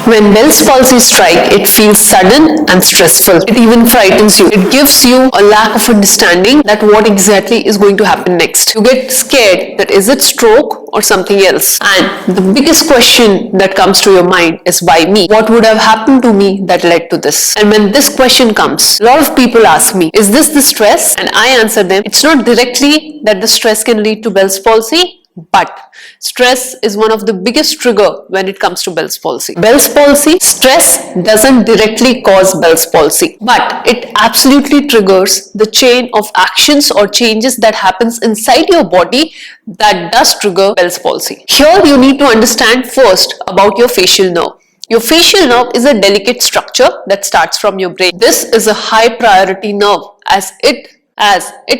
When Bell's palsy strikes, it feels sudden and stressful. It even frightens you. It gives you a lack of understanding that what exactly is going to happen next. You get scared that is it stroke or something else? And the biggest question that comes to your mind is why me? What would have happened to me that led to this? And when this question comes, a lot of people ask me, is this the stress? And I answer them, it's not directly that the stress can lead to Bell's palsy, but stress is one of the biggest trigger when it comes to Bell's palsy. Bell's palsy, stress doesn't directly cause Bell's palsy, but it absolutely triggers the chain of actions or changes that happens inside your body that does trigger Bell's palsy. Here you need to understand first about your facial nerve. Your facial nerve is a delicate structure that starts from your brain. This is a high priority nerve as it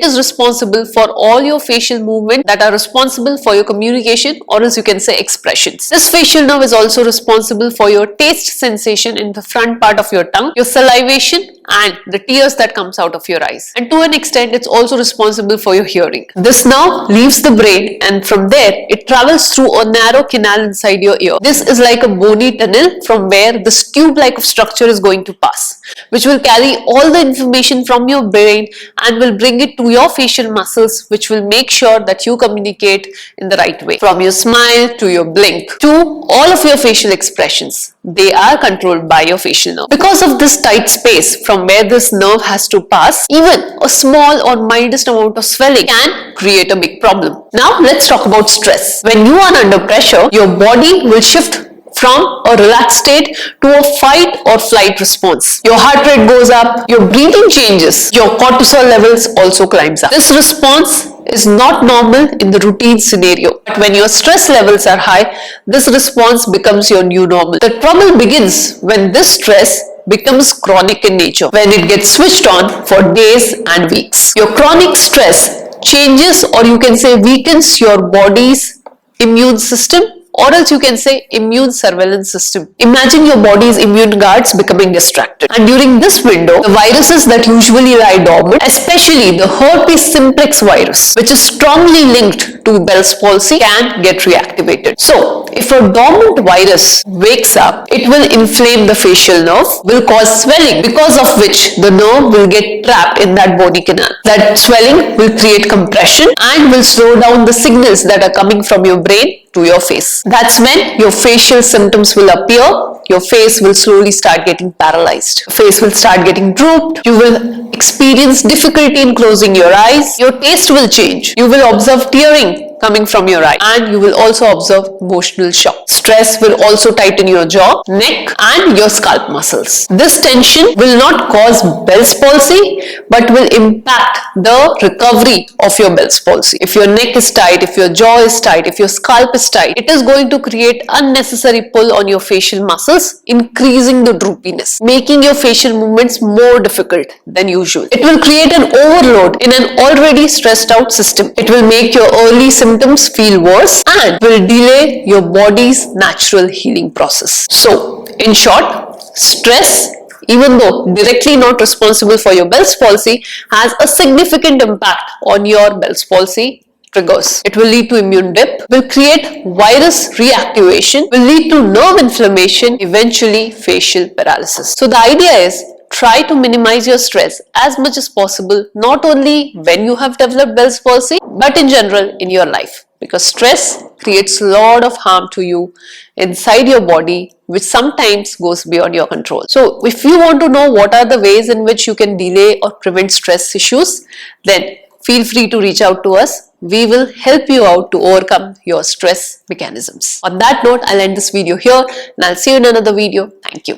is responsible for all your facial movement that are responsible for your communication, or else you can say expressions. This facial nerve is also responsible for your taste sensation in the front part of your tongue, your salivation and the tears that comes out of your eyes. And to an extent, it's also responsible for your hearing. This nerve leaves the brain and from there, it travels through a narrow canal inside your ear. This is like a bony tunnel from where this tube-like structure is going to pass, which will carry all the information from your brain and will bring it to your facial muscles, which will make sure that you communicate in the right way. From your smile to your blink to all of your facial expressions, they are controlled by your facial nerve. Because of this tight space from where this nerve has to pass, even a small or mildest amount of swelling can create a big problem. Now let's talk about stress. When you are under pressure, your body will shift from a relaxed state to a fight or flight response. Your heart rate goes up, your breathing changes, your cortisol levels also climbs up. This response is not normal in the routine scenario. But when your stress levels are high, this response becomes your new normal. The trouble begins when this stress becomes chronic in nature, when it gets switched on for days and weeks. Your chronic stress changes, or you can say weakens, your body's immune system, or else you can say immune surveillance system. Imagine your body's immune guards becoming distracted. And during this window, the viruses that usually lie dormant, especially the herpes simplex virus, which is strongly linked to Bell's palsy, can get reactivated. So, if a dormant virus wakes up, it will inflame the facial nerve, will cause swelling, because of which the nerve will get trapped in that bony canal. That swelling will create compression and will slow down the signals that are coming from your brain to your face. That's when your facial symptoms will appear. Your face will slowly start getting paralyzed. Your face will start getting drooped. You will experience difficulty in closing your eyes. Your taste will change. You will observe tearing coming from your eye, and you will also observe emotional shock. Stress will also tighten your jaw, neck and your scalp muscles. This tension will not cause Bell's palsy but will impact the recovery of your Bell's palsy. If your neck is tight, if your jaw is tight, if your scalp is tight, it is going to create unnecessary pull on your facial muscles, increasing the droopiness, making your facial movements more difficult than usual. It will create an overload in an already stressed out system. It will make your early symptoms feel worse and will delay your body's natural healing process. So, in short, stress, even though directly not responsible for your Bell's palsy, has a significant impact on your Bell's palsy triggers. It will lead to immune dip, will create virus reactivation, will lead to nerve inflammation, eventually facial paralysis. So the idea is, try to minimize your stress as much as possible, not only when you have developed Bell's palsy, but in general in your life. Because stress creates a lot of harm to you inside your body, which sometimes goes beyond your control. So if you want to know what are the ways in which you can delay or prevent stress issues, then feel free to reach out to us. We will help you out to overcome your stress mechanisms. On that note, I'll end this video here and I'll see you in another video. Thank you.